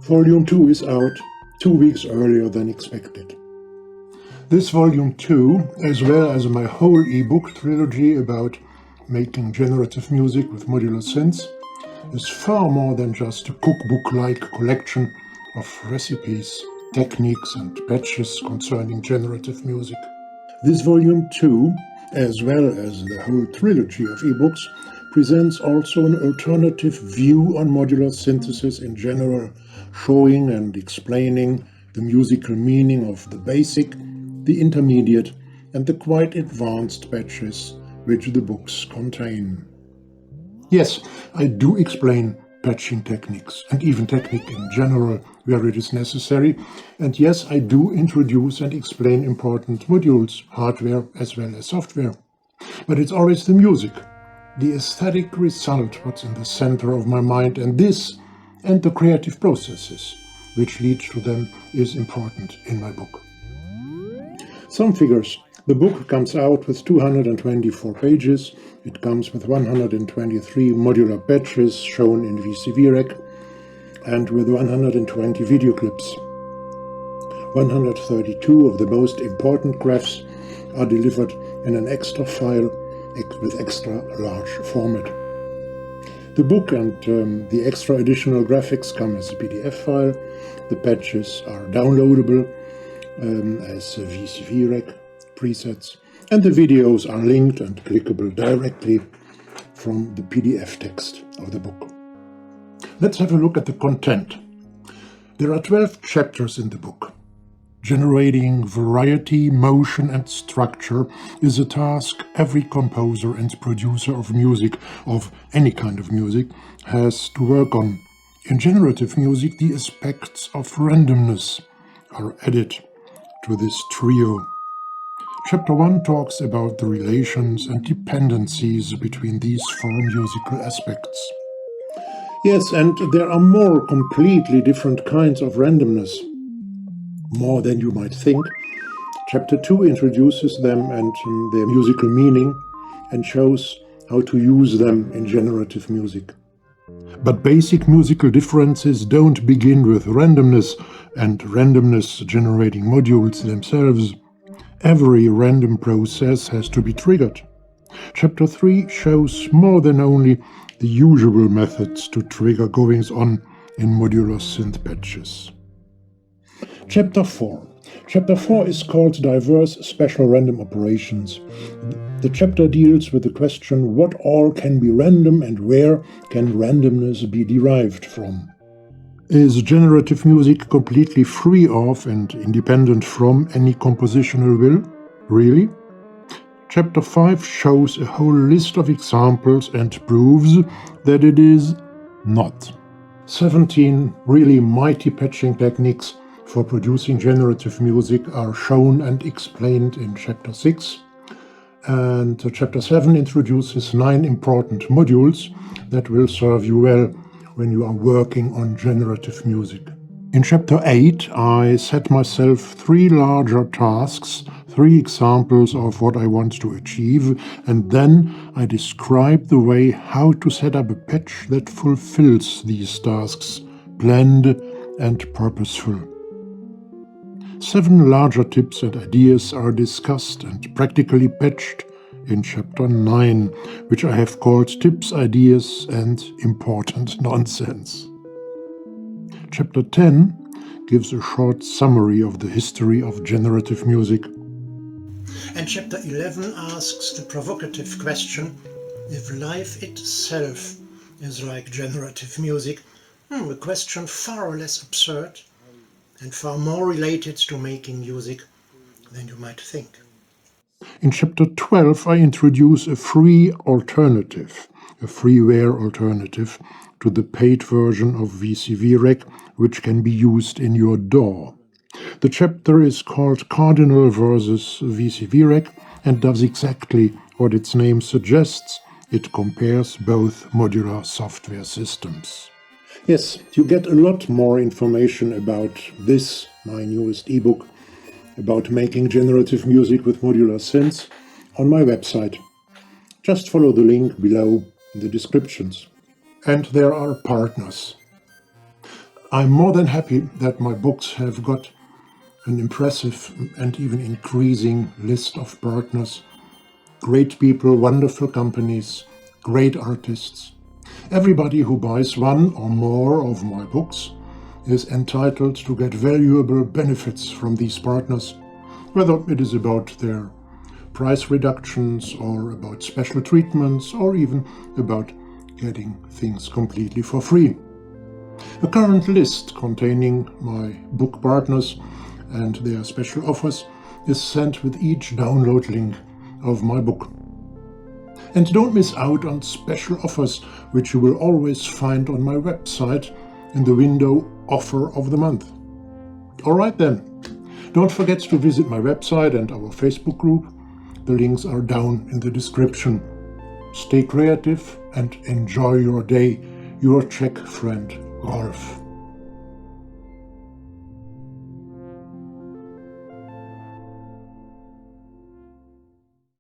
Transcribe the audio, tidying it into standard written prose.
Volume 2 is out 2 weeks earlier than expected. This Volume 2, as well as my whole ebook trilogy about making generative music with modular synths, is far more than just a cookbook-like collection of recipes, techniques and patches concerning generative music. This Volume 2, as well as the whole trilogy of ebooks, presents also an alternative view on modular synthesis in general, showing and explaining the musical meaning of the basic, the intermediate and the quite advanced patches which the books contain. Yes, I do explain patching techniques and even technique in general where it is necessary, and yes, I do introduce and explain important modules, hardware as well as software. But it's always the music, the aesthetic result, what's in the center of my mind, and this and the creative processes which lead to them is important in my book. Some figures. The book comes out with 224 pages. It comes with 123 modular patches shown in VCVREC and with 120 video clips. 132 of the most important graphs are delivered in an extra file with extra large format. The book and the extra additional graphics come as a PDF file. The patches are downloadable as VCVREC presets, and the videos are linked and clickable directly from the PDF text of the book. Let's have a look at the content. There are 12 chapters in the book. Generating variety, motion and structure is a task every composer and producer of music, of any kind of music, has to work on. In generative music, the aspects of randomness are added to this trio. Chapter 1 talks about the relations and dependencies between these four musical aspects. Yes, and there are more completely different kinds of randomness. More than you might think. Chapter 2 introduces them and their musical meaning and shows how to use them in generative music. But basic musical differences don't begin with randomness and randomness generating modules themselves. Every random process has to be triggered. Chapter 3 shows more than only the usual methods to trigger goings-on in modular synth patches. Chapter 4. Chapter 4 is called Diverse Special Random Operations. The chapter deals with the question what all can be random and where can randomness be derived from. Is generative music completely free of and independent from any compositional will? Really? Chapter 5 shows a whole list of examples and proves that it is not. 17 really mighty patching techniques for producing generative music are shown and explained in Chapter 6, and Chapter 7 introduces 9 important modules that will serve you well when you are working on generative music. In Chapter 8 I set myself 3 larger tasks, 3 examples of what I want to achieve, and then I describe the way how to set up a patch that fulfills these tasks, planned and purposeful. 7 larger tips and ideas are discussed and practically patched in Chapter 9, which I have called Tips, Ideas and Important Nonsense. Chapter 10 gives a short summary of the history of generative music. And Chapter 11 asks the provocative question, if life itself is like generative music, a question far less absurd and far more related to making music than you might think. In Chapter 12 I introduce a free alternative, a freeware alternative to the paid version of VCVREC, which can be used in your DAW. The chapter is called Cardinal versus VCVREC and does exactly what its name suggests. It compares both modular software systems. Yes, you get a lot more information about this, my newest ebook, about making generative music with modular synths, on my website. Just follow the link below in the descriptions. And there are partners. I'm more than happy that my books have got an impressive and even increasing list of partners. Great people, wonderful companies, great artists. Everybody who buys one or more of my books is entitled to get valuable benefits from these partners, whether it is about their price reductions or about special treatments or even about getting things completely for free. A current list containing my book partners and their special offers is sent with each download link of my book. And don't miss out on special offers, which you will always find on my website in the window Offer of the Month. Alright then, don't forget to visit my website and our Facebook group. The links are down in the description. Stay creative and enjoy your day. Your Czech friend, Rolf.